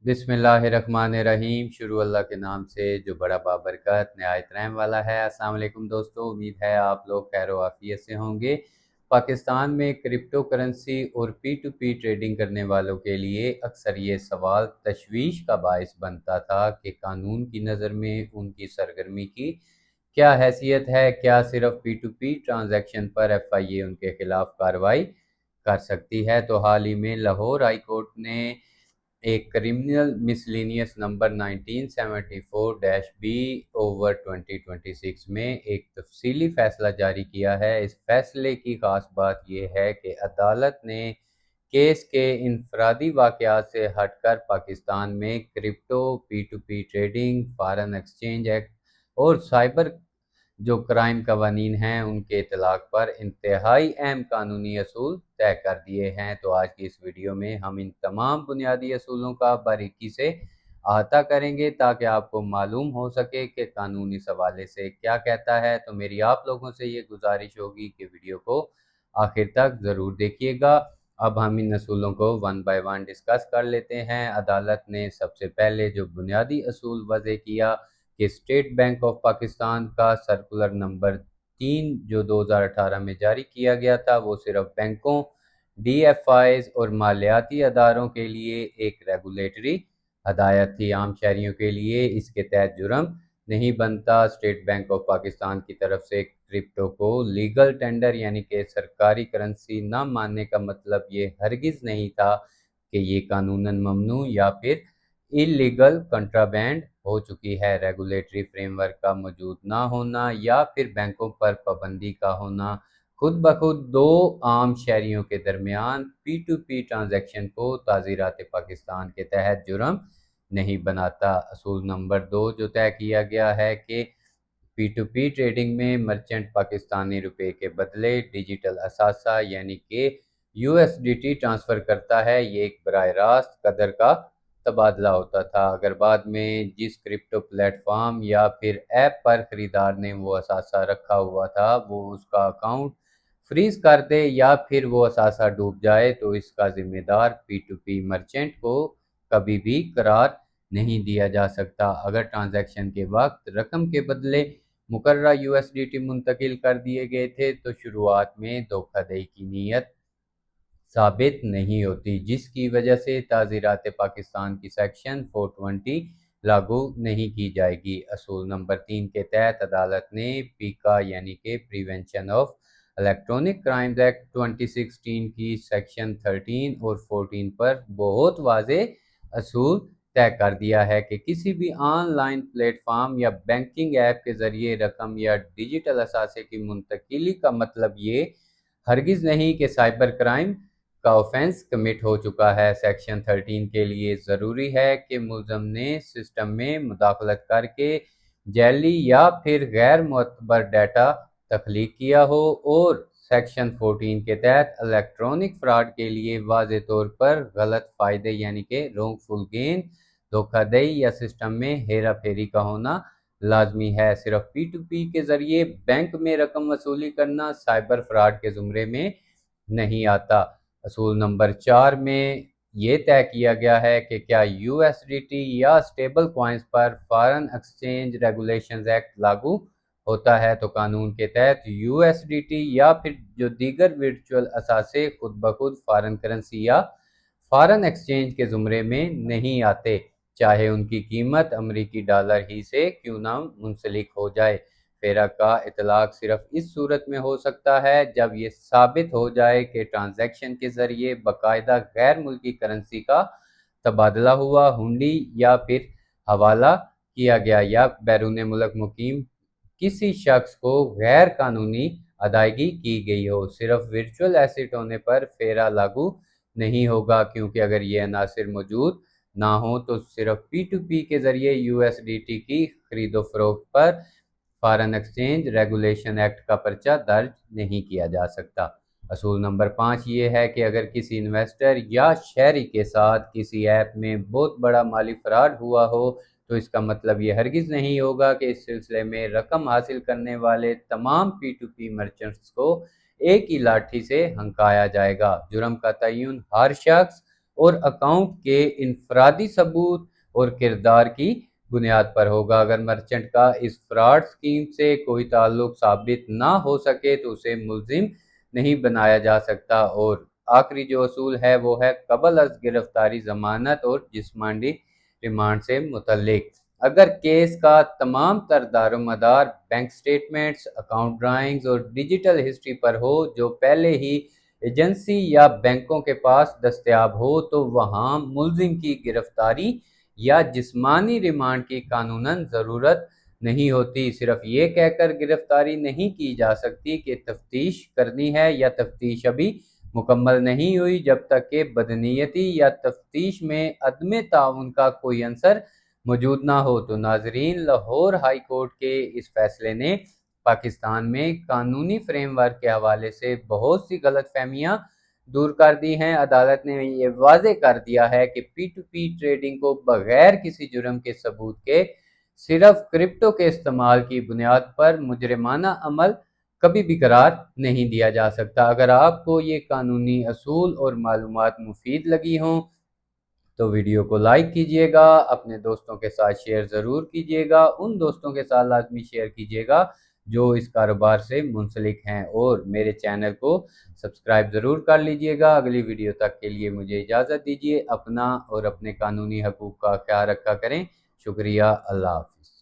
बिस्मिल्लाहिर्रहमानिर्रहीम। शुरू अल्लाह के नाम से जो बड़ा बाबरकत नहायत रहम वाला है। अस्सलाम वालेकुम दोस्तों, उम्मीद है आप लोग खैर व आफियत से होंगे। पाकिस्तान में क्रिप्टो करेंसी और पी टू पी ट्रेडिंग करने वालों के लिए अक्सर ये सवाल तशवीश का बायस बनता था कि कानून की नज़र में उनकी सरगर्मी की क्या हैसियत है। क्या सिर्फ पी टू पी ट्रांजैक्शन पर FIA उनके खिलाफ कार्रवाई कर सकती है। तो हाल ही में लाहौर हाई कोर्ट ने एक क्रिमिनल मिसलिनियस नंबर 1974-B/2026 में एक तफसीली फैसला जारी किया है। इस फैसले की खास बात यह है कि अदालत ने केस के इनफरादी वाक़यात से हटकर पाकिस्तान में crypto, P to P trading, foreign exchange act और साइबर जो क्राइम कवानीन हैं उनके इतलाक़ पर इंतहाई अहम कानूनी असूल तय कर दिए हैं। तो आज की इस वीडियो में हम इन तमाम बुनियादी असूलों का बारीकी से अहाता करेंगे ताकि आपको मालूम हो सके कि कानून इस हवाले से क्या कहता है। तो मेरी आप लोगों से ये गुजारिश होगी कि वीडियो को आखिर तक ज़रूर देखिएगा। अब हम इन असूलों को वन बाय वन डिस्कस कर लेते हैं। अदालत ने सबसे पहले जो बुनियादी असूल वज़े किया कि स्टेट बैंक ऑफ पाकिस्तान का सर्कुलर नंबर 3 जो 2018 में जारी किया गया था वो सिर्फ बैंकों, DFIs और मालियाती अदारों के लिए एक रेगुलेटरी हदायत थी। आम शहरियों के लिए इसके तहत जुर्म नहीं बनता। स्टेट बैंक ऑफ पाकिस्तान की तरफ से क्रिप्टो को लीगल टेंडर यानी कि सरकारी करेंसी न मानने का मतलब ये हरगिज़ नहीं था कि ये कानूनन ममनू या फिर इलीगल कंट्राबैंड हो चुकी है। रेगुलेटरी फ्रेमवर्क का मौजूद ना होना या फिर बैंकों पर पाबंदी का होना खुद ब खुद दो आम शहरियों के दरमियान पी टू पी ट्रांजैक्शन को ताज़ीरात पाकिस्तान के तहत जुर्म नहीं बनाता। असूल नंबर 2 जो तय किया गया है कि पी टू पी ट्रेडिंग में मर्चेंट पाकिस्तानी रुपए के बदले डिजिटल असासा यानी कि USDT ट्रांसफ़र करता है। ये एक बराह रास्त कदर का तबादला होता था। अगर बाद में जिस क्रिप्टो प्लेटफॉर्म या फिर ऐप पर ख़रीदार ने वो असासा रखा हुआ था वो उसका अकाउंट फ्रीज़ कर दे या फिर वो असासा डूब जाए तो इसका ज़िम्मेदार पी टू पी मर्चेंट को कभी भी करार नहीं दिया जा सकता। अगर ट्रांजैक्शन के वक्त रकम के बदले मुकर्ररा USDT मुंतकिल कर दिए गए थे तो शुरुआत में धोखाधड़ी की नीयत साबित नहीं होती, जिसकी वजह से ताज़ीरात पाकिस्तान की सेक्शन 420 लागू नहीं की जाएगी। असूल नंबर 3 के तहत अदालत ने पीका यानी कि prevention of electronic crimes act 2016 की सेक्शन 13 और 14 पर बहुत वाज़े असूल तय कर दिया है कि किसी भी ऑनलाइन प्लेटफॉर्म या बैंकिंग ऐप के ज़रिए रकम या डिजिटल असासे की मुंतकिली का मतलब ये हरगिज़ नहीं कि साइबर क्राइम का ऑफेंस कमिट हो चुका है। सेक्शन 13 के लिए ज़रूरी है कि मुलज़म ने सिस्टम में मुदाखलत करके जैली या फिर गैर मुअतबर डाटा तख्लीक किया हो और सेक्शन 14 के तहत इलेक्ट्रॉनिक फ्रॉड के लिए वाज़े तौर पर गलत फ़ायदे यानी कि रॉन्गफुल गेन, धोखाधड़ी या सिस्टम में हेरा फेरी का होना लाजमी है। सिर्फ पी टू पी के ज़रिए बैंक में रकम वसूली करना साइबर फ्रॉड के ज़ुमरे में नहीं आता। असूल नंबर 4 में ये तय किया गया है कि क्या USDT या स्टेबल कॉइन्स पर फॉरेन एक्सचेंज रेगुलेशंस एक्ट लागू होता है। तो कानून के तहत USDT या फिर जो दीगर वर्चुअल असासे खुद ब खुद फॉरेन करेंसी या फॉरेन एक्सचेंज के ज़ुमरे में नहीं आते, चाहे उनकी कीमत अमरीकी डॉलर ही से क्यों ना मुंसलिक हो जाए। फेरा का इतलाक सिर्फ इस सूरत में हो सकता है जब ये साबित हो जाए कि ट्रांजैक्शन के ज़रिए बाकायदा गैर मुल्की करेंसी का तबादला हुआ, हुंडी या फिर हवाला किया गया या बैरून मुल्क मुकीम किसी शख्स को गैर कानूनी अदायगी की गई हो। सिर्फ वर्चुअल एसेट होने पर फेरा लागू नहीं होगा, क्योंकि अगर ये अनासिर मौजूद ना हो तो सिर्फ पी टू पी के ज़रिए USDT की खरीदो फरोख्त पर फॉरेन एक्सचेंज रेगुलेशन एक्ट का पर्चा दर्ज नहीं किया जा सकता। असूल नंबर 5 ये है कि अगर किसी इन्वेस्टर या शहरी के साथ किसी ऐप में बहुत बड़ा माली फ्रॉड हुआ हो तो इसका मतलब ये हरगिज़ नहीं होगा कि इस सिलसिले में रकम हासिल करने वाले तमाम पी टू पी मर्चेंट्स को एक ही लाठी से हंकाया जाएगा। जुर्म का तयन हर शख्स और अकाउंट के इनफरादी सबूत और किरदार की बुनियाद पर होगा। अगर मर्चेंट का इस फ्रॉड स्कीम से कोई ताल्लुक साबित ना हो सके तो उसे मुल्जिम नहीं बनाया जा सकता। और आखिरी जो असूल है वो है कबल अज गिरफ्तारी जमानत और जिस्मानी रिमांड से मुतल्लिक। अगर केस का तमाम तर दारोमदार बैंक स्टेटमेंट्स, अकाउंट ड्राइंग्स और डिजिटल हिस्ट्री पर हो जो पहले ही एजेंसी या बैंकों के पास दस्तयाब हो, तो वहाँ मुल्जिम की गिरफ्तारी या जिस्मानी रिमांड की कानूनन ज़रूरत नहीं होती। सिर्फ ये कहकर गिरफ्तारी नहीं की जा सकती कि तफ्तीश करनी है या तफ्तीश अभी मुकम्मल नहीं हुई, जब तक कि बदनीयती या तफ्तीश में अदम ताउन का कोई अंसर मौजूद ना हो। तो नाजरीन, लाहौर हाई कोर्ट के इस फैसले ने पाकिस्तान में कानूनी फ्रेमवर्क के हवाले से बहुत सी गलत फहमियाँ दूर कर दी हैं। अदालत ने ये वाजे कर दिया है कि P2P ट्रेडिंग को बगैर किसी जुर्म के सबूत के सिर्फ क्रिप्टो के इस्तेमाल की बुनियाद पर मुजरिमाना अमल कभी भी करार नहीं दिया जा सकता। अगर आपको ये कानूनी असूल और मालूमात मुफीद लगी हों तो वीडियो को लाइक कीजिएगा, अपने दोस्तों के साथ शेयर ज़रूर कीजिएगा, उन दोस्तों के साथ लाजमी शेयर कीजिएगा जो इस कारोबार से मुंसलिक हैं, और मेरे चैनल को सब्सक्राइब ज़रूर कर लीजिएगा। अगली वीडियो तक के लिए मुझे इजाज़त दीजिए। अपना और अपने कानूनी हकूक़ का ख्याल रखा करें। शुक्रिया। अल्लाह हाफ़िज़।